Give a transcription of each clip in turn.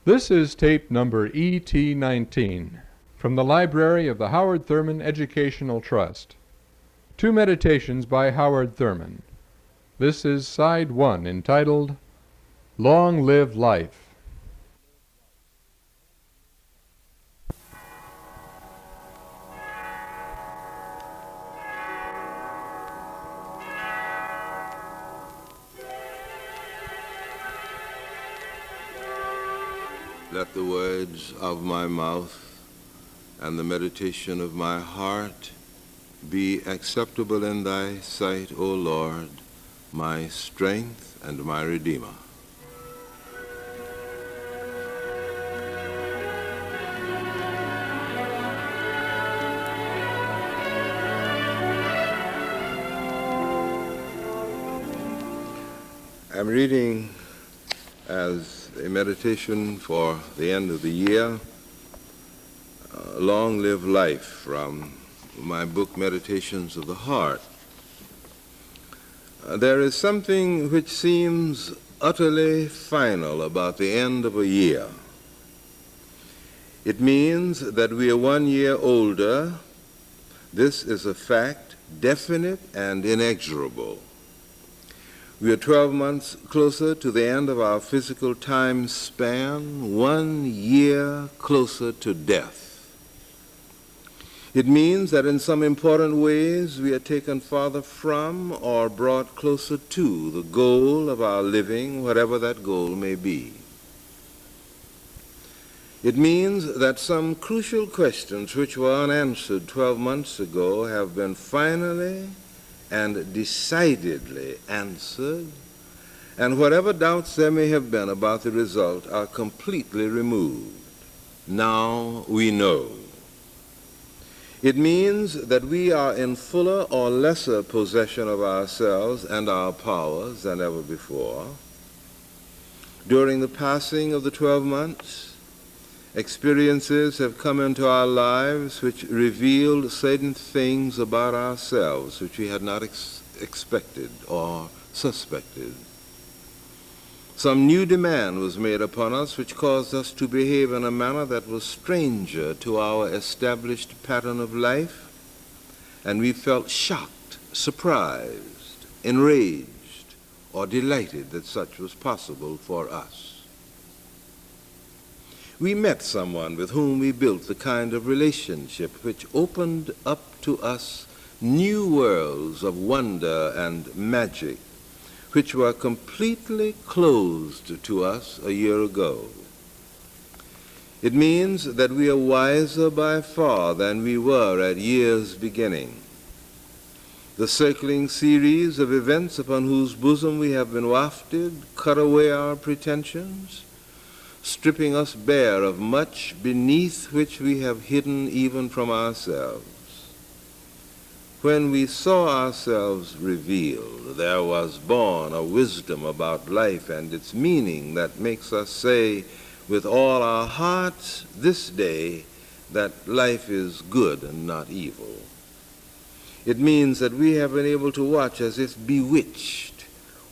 This is tape number ET19 from the library of the Howard Thurman Educational Trust. Two meditations by Howard Thurman. This is side one, entitled Long Live Life. Let the words of my mouth and the meditation of my heart be acceptable in thy sight, O Lord, my strength and my Redeemer. I'm reading as a meditation for the end of the year, Long Live Life, from my book Meditations of the Heart. There is something which seems utterly final about the end of a year. It means that we are 1 year older. This is a fact, definite and inexorable. We are 12 months closer to the end of our physical time span, 1 year closer to death. It means that in some important ways we are taken farther from or brought closer to the goal of our living, whatever that goal may be. It means that some crucial questions which were unanswered 12 months ago have been finally and decidedly answered, and whatever doubts there may have been about the result are completely removed. Now we know. It means that we are in fuller or lesser possession of ourselves and our powers than ever before. During the passing of the 12 months, experiences have come into our lives which revealed certain things about ourselves which we had not expected or suspected. Some new demand was made upon us which caused us to behave in a manner that was stranger to our established pattern of life, and we felt shocked, surprised, enraged, or delighted that such was possible for us. We met someone with whom we built the kind of relationship which opened up to us new worlds of wonder and magic, which were completely closed to us a year ago. It means that we are wiser by far than we were at year's beginning. The circling series of events upon whose bosom we have been wafted cut away our pretensions, stripping us bare of much beneath which we have hidden even from ourselves. When we saw ourselves revealed, there was born a wisdom about life and its meaning that makes us say with all our hearts this day that life is good and not evil. It means that we have been able to watch as if bewitched,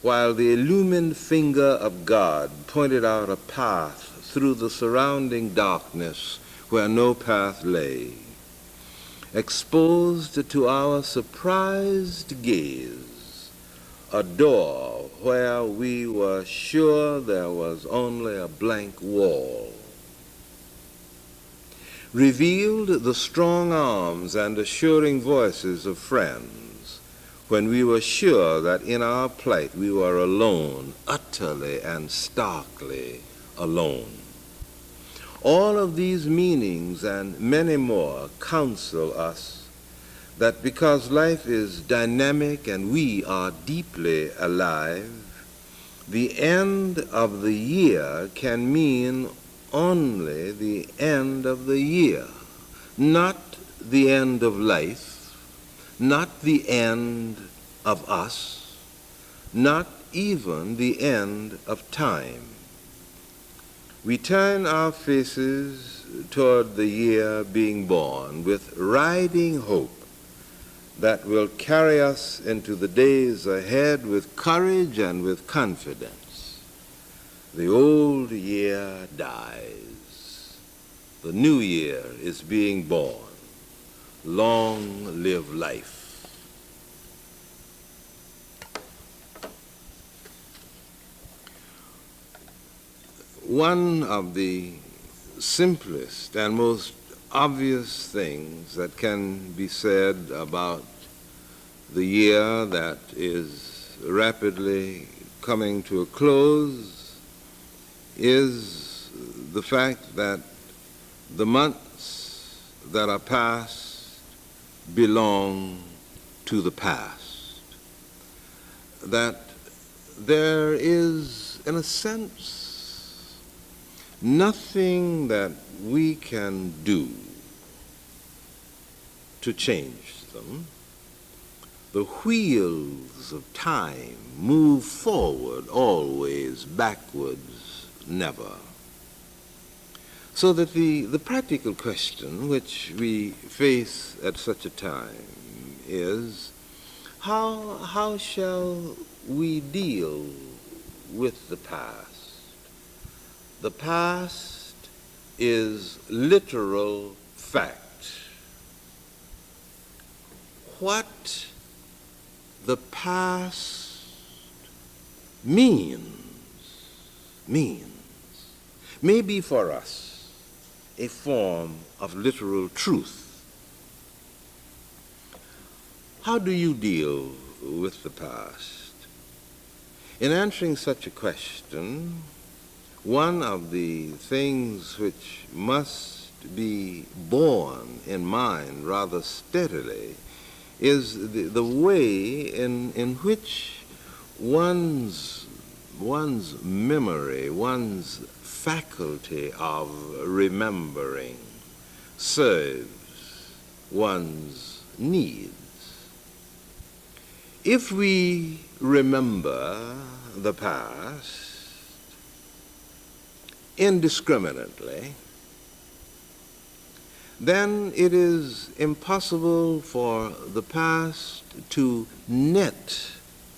while the illumined finger of God pointed out a path through the surrounding darkness where no path lay. Exposed to our surprised gaze, a door where we were sure there was only a blank wall. Revealed the strong arms and assuring voices of friends, when we were sure that in our plight we were alone, utterly and starkly alone. All of these meanings and many more counsel us that because life is dynamic and we are deeply alive, the end of the year can mean only the end of the year, not the end of life, not the end of us, not even the end of time. We turn our faces toward the year being born with riding hope that will carry us into the days ahead with courage and with confidence. the old year dies. The new year is being born. Long live life. One of the simplest and most obvious things that can be said about the year that is rapidly coming to a close is the fact that the months that are past belong to the past. That there is, in a sense, nothing that we can do to change them. The wheels of time move forward always, backwards never. So that the practical question which we face at such a time is, how shall we deal with the past? The past is literal fact. What the past means may be for us a form of literal truth. How do you deal with the past? In answering such a question, one of the things which must be borne in mind rather steadily is the way in which one's memory, one's faculty of remembering serves one's needs. If we remember the past indiscriminately, then it is impossible for the past to net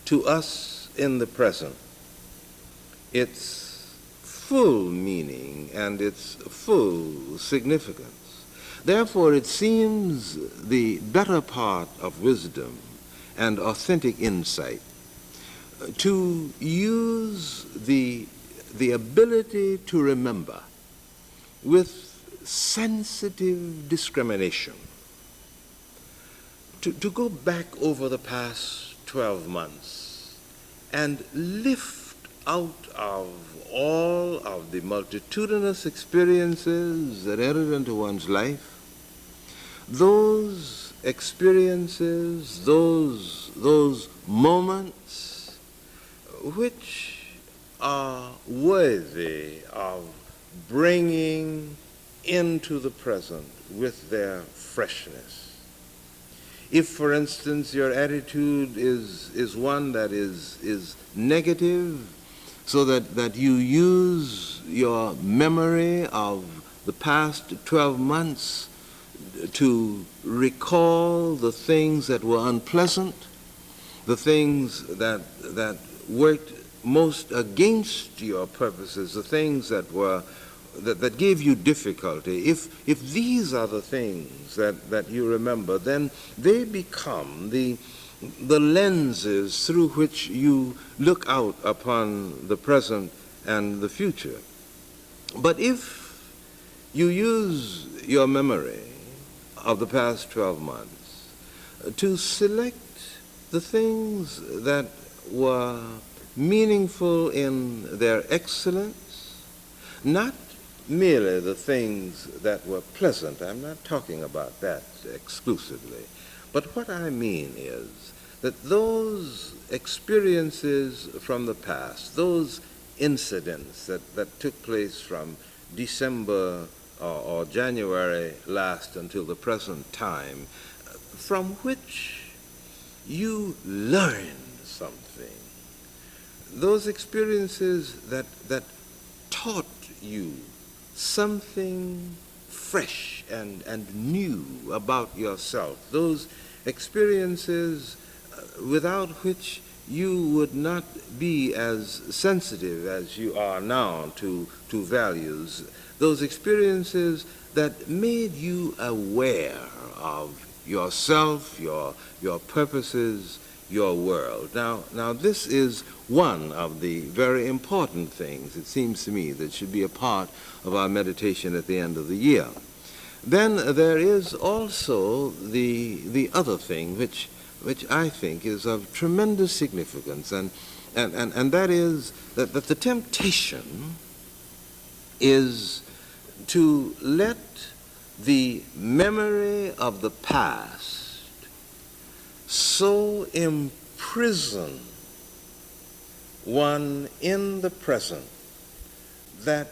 to us in the present its full meaning and its full significance. Therefore, it seems the better part of wisdom and authentic insight to use the ability to remember with sensitive discrimination, to go back over the past 12 months and lift out of all of the multitudinous experiences that entered into one's life, those experiences, those moments which are worthy of bringing into the present with their freshness. If, for instance, your attitude is one that is negative, so that you use your memory of the past 12 months to recall the things that were unpleasant, the things that worked most against your purposes, the things that gave you difficulty, if these are the things that you remember, then they become the lenses through which you look out upon the present and the future. But if you use your memory of the past 12 months to select the things that were meaningful in their excellence, not merely the things that were pleasant. I'm not talking about that exclusively. But what I mean is that those experiences from the past, those incidents that took place from December or January last until the present time, from which you learned something, those experiences that taught you something fresh and new about yourself, those experiences without which you would not be as sensitive as you are now to values, those experiences that made you aware of yourself, your purposes, your world. Now this is one of the very important things, it seems to me, that should be a part of our meditation at the end of the year. Then there is also the other thing which I think is of tremendous significance, and that is that the temptation is to let the memory of the past so imprison one in the present that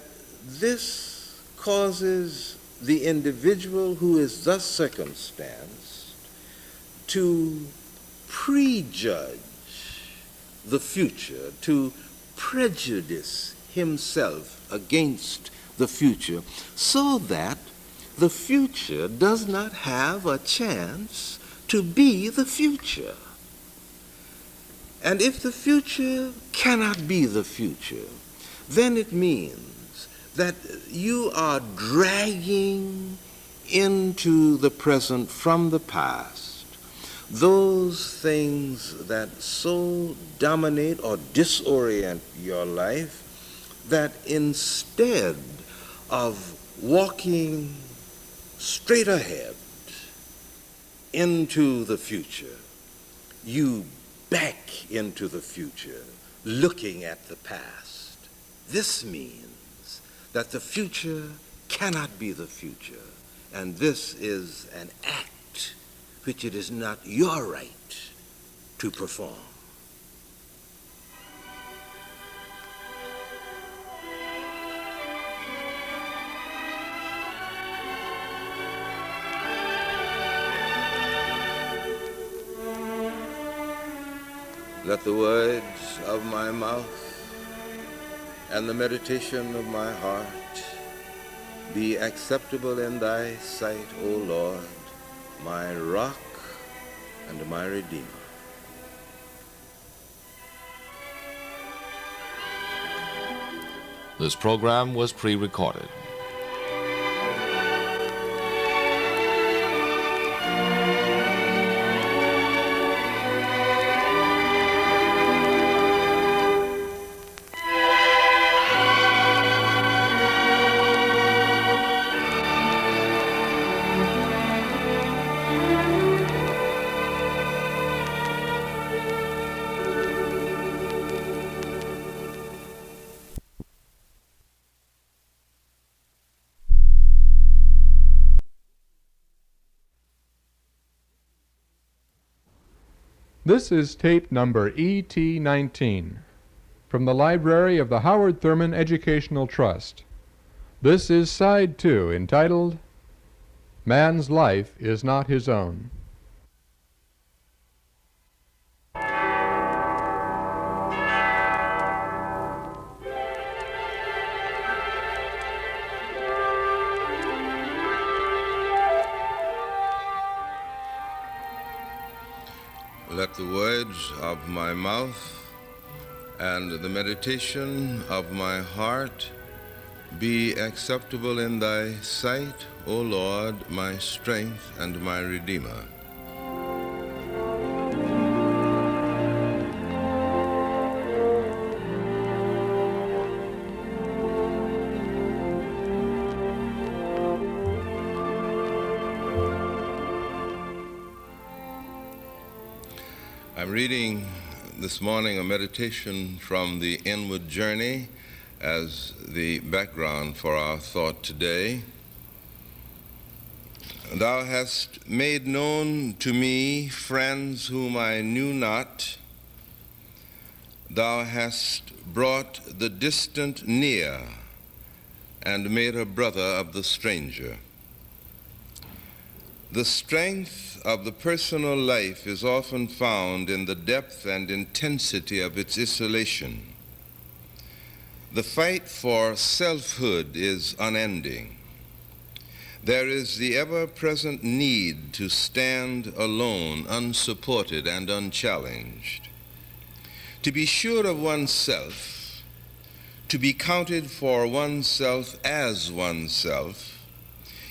this causes the individual who is thus circumstanced to prejudge the future, to prejudice himself against the future, so that the future does not have a chance to be the future. And if the future cannot be the future, then it means that you are dragging into the present from the past those things that so dominate or disorient your life that instead of walking straight ahead into the future, you back into the future, looking at the past. This means that the future cannot be the future, and this is an act which it is not your right to perform. Let the words of my mouth and the meditation of my heart be acceptable in thy sight, O Lord, my rock and my redeemer. This program was pre-recorded. This is tape number ET19 from the library of the Howard Thurman Educational Trust. This is side 2, entitled Man's Life is Not His Own. Let the words of my mouth and the meditation of my heart be acceptable in thy sight, O Lord, my strength and my redeemer. I'm reading this morning a meditation from the Inward Journey as the background for our thought today. Thou hast made known to me friends whom I knew not. Thou hast brought the distant near and made a brother of the stranger. The strength of the personal life is often found in the depth and intensity of its isolation. The fight for selfhood is unending. There is the ever-present need to stand alone, unsupported and unchallenged. To be sure of oneself, to be counted for oneself as oneself,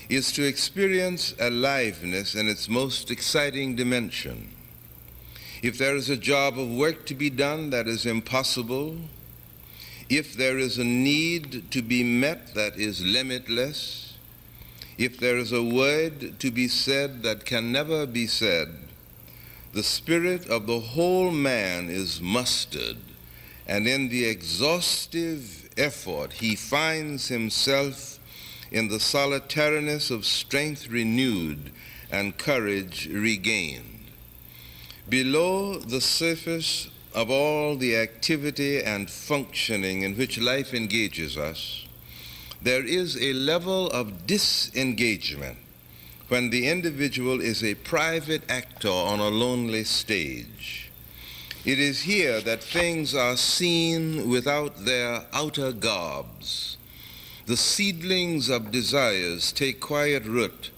is to experience aliveness in its most exciting dimension. If there is a job of work to be done that is impossible, if there is a need to be met that is limitless, if there is a word to be said that can never be said, the spirit of the whole man is mustered, and in the exhaustive effort he finds himself in the solitariness of strength renewed and courage regained. Below the surface of all the activity and functioning in which life engages us, there is a level of disengagement when the individual is a private actor on a lonely stage. It is here that things are seen without their outer garbs. The seedlings of desires take quiet root.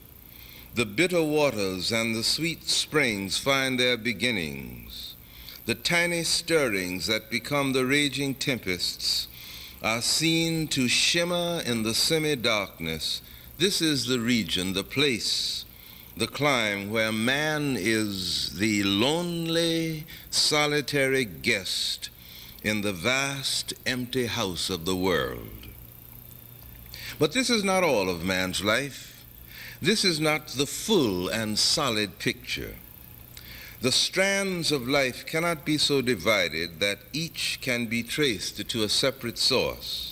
The bitter waters and the sweet springs find their beginnings. The tiny stirrings that become the raging tempests are seen to shimmer in the semi-darkness. This is the region, the place, the clime where man is the lonely, solitary guest in the vast, empty house of the world. But this is not all of man's life. This is not the full and solid picture. The strands of life cannot be so divided that each can be traced to a separate source.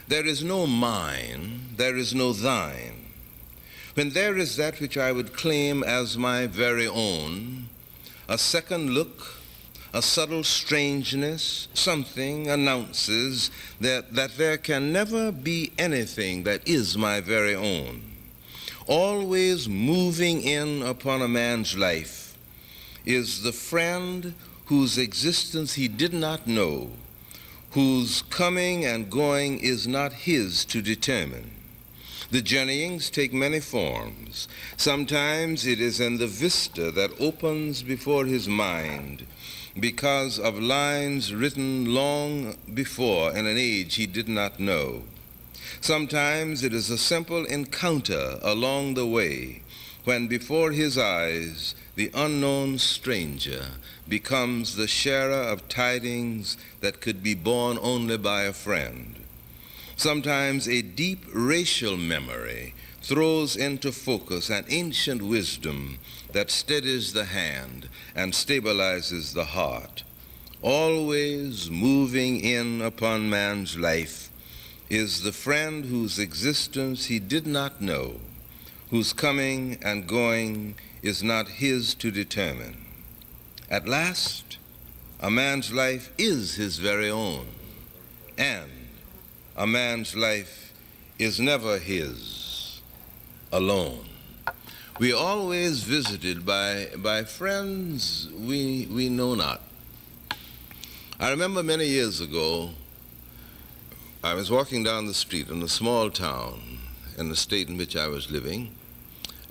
There is no mine, there is no thine. When there is that which I would claim as my very own, a second look, a subtle strangeness, something announces that there can never be anything that is my very own. Always moving in upon a man's life is the friend whose existence he did not know, whose coming and going is not his to determine. The journeyings take many forms. Sometimes it is in the vista that opens before his mind because of lines written long before in an age he did not know. Sometimes it is a simple encounter along the way when before his eyes the unknown stranger becomes the sharer of tidings that could be borne only by a friend. Sometimes a deep racial memory throws into focus an ancient wisdom that steadies the hand and stabilizes the heart. Always moving in upon man's life is the friend whose existence he did not know, whose coming and going is not his to determine. At last, a man's life is his very own, and a man's life is never his alone. We are always visited by friends we know not. I remember many years ago, I was walking down the street in a small town in the state in which I was living,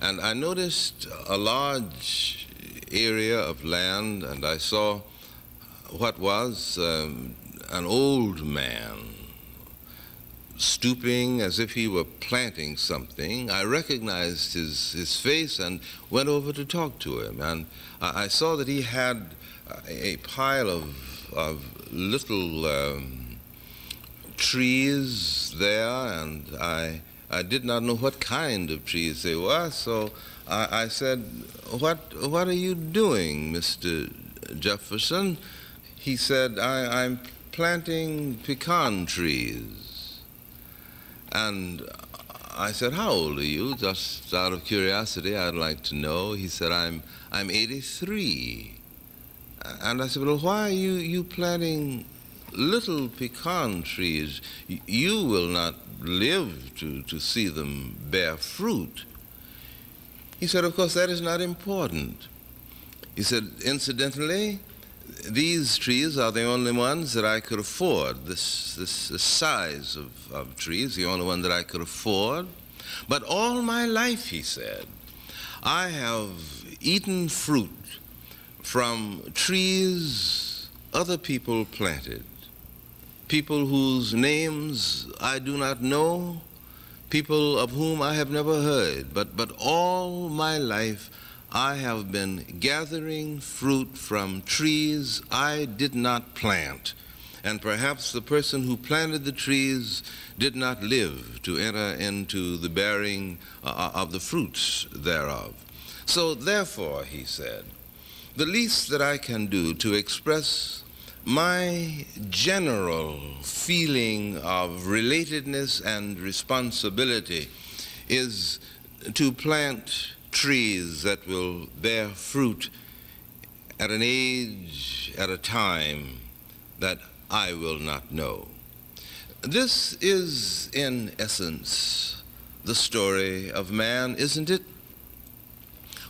and I noticed a large area of land, and I saw what was an old man stooping as if he were planting something. I recognized his face and went over to talk to him, and I saw that he had a pile of little trees there, and I did not know what kind of trees they were, so I said, what are you doing, Mr. Jefferson? He said, I'm planting pecan trees. And I said, how old are you? Just out of curiosity, I'd like to know. He said, I'm 83. And I said, well, why are you planting little pecan trees? You will not live to see them bear fruit. He said, of course, that is not important. He said, incidentally, these trees are the only ones that I could afford. This size of trees, the only one that I could afford. But all my life, he said, I have eaten fruit from trees other people planted, people whose names I do not know, people of whom I have never heard, but all my life I have been gathering fruit from trees I did not plant. And perhaps the person who planted the trees did not live to enter into the bearing of the fruits thereof. So therefore, he said, the least that I can do to express my general feeling of relatedness and responsibility is to plant trees that will bear fruit at an age, at a time that I will not know. This is, in essence, the story of man, isn't it?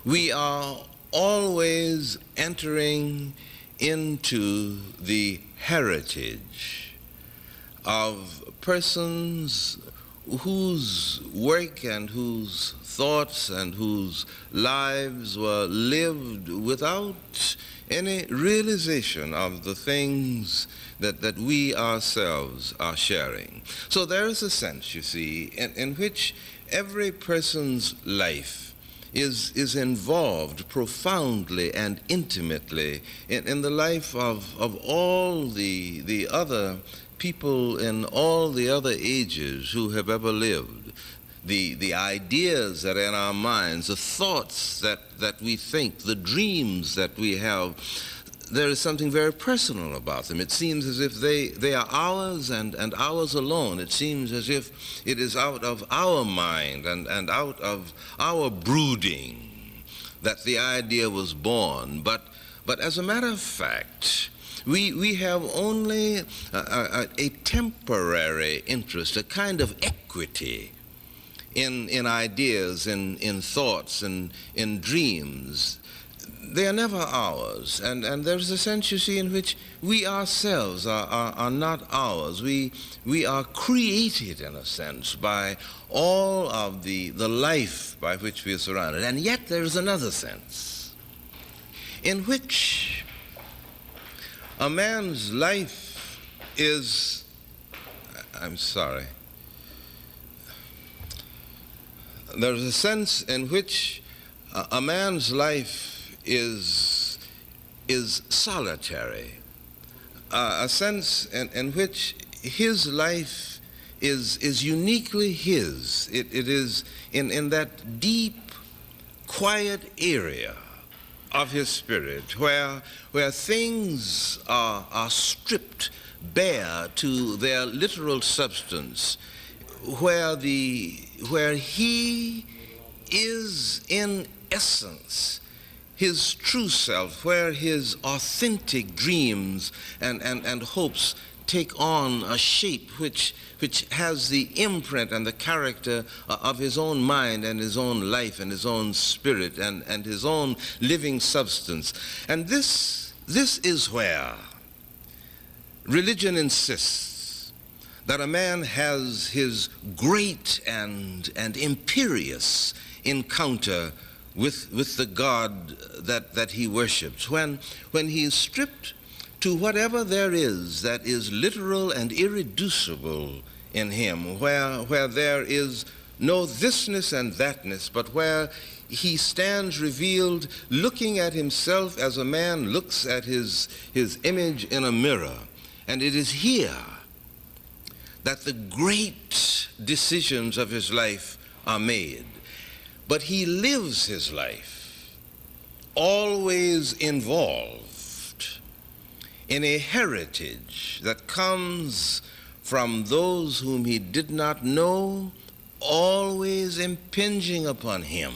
We are always entering into the heritage of persons whose work and whose thoughts and whose lives were lived without any realization of the things that we ourselves are sharing. So there is a sense, you see, in which every person's life is involved profoundly and intimately in the life of all the other people in all the other ages who have ever lived. The ideas that are in our minds, the thoughts that we think, the dreams that we have, there is something very personal about them. It seems as if they are ours and ours alone. It seems as if it is out of our mind and out of our brooding that the idea was born. But as a matter of fact, we have only a temporary interest, a kind of equity in ideas, in thoughts, and in dreams. They are never ours, and there's a sense, you see, in which we ourselves are not ours. We are created, in a sense, by all of the life by which we are surrounded. And yet there's another sense in which a man's life is, there's a sense in which a man's life is solitary, a sense in which his life is uniquely his. It is in that deep, quiet area of his spirit where things are stripped bare to their literal substance, where he is in essence his true self, where his authentic dreams and hopes take on a shape which has the imprint and the character of his own mind and his own life and his own spirit and his own living substance. And this is where religion insists that a man has his great and imperious encounter with the God that he worships, when he is stripped to whatever there is that is literal and irreducible in him, where there is no thisness and thatness, but where he stands revealed looking at himself as a man looks at his image in a mirror. And it is here that the great decisions of his life are made. But he lives his life always involved in a heritage that comes from those whom he did not know, always impinging upon him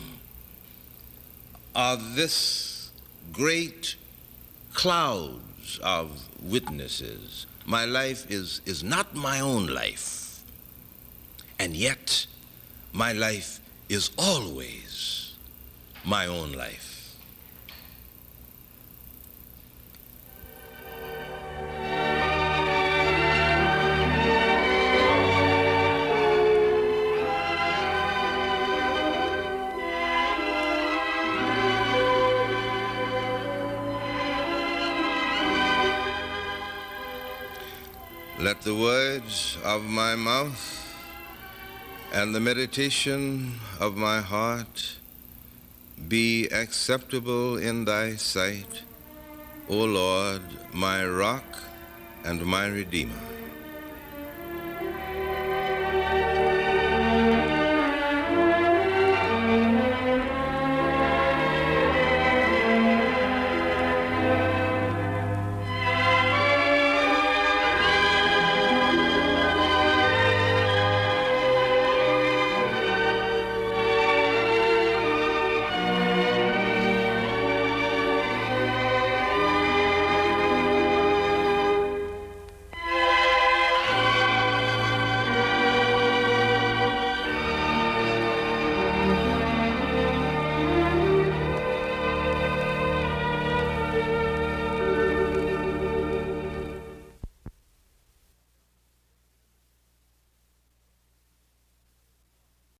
of this great clouds of witnesses. My life is not my own life, and yet my life is always my own life. Let the words of my mouth and the meditation of my heart be acceptable in thy sight, O Lord, my rock and my redeemer.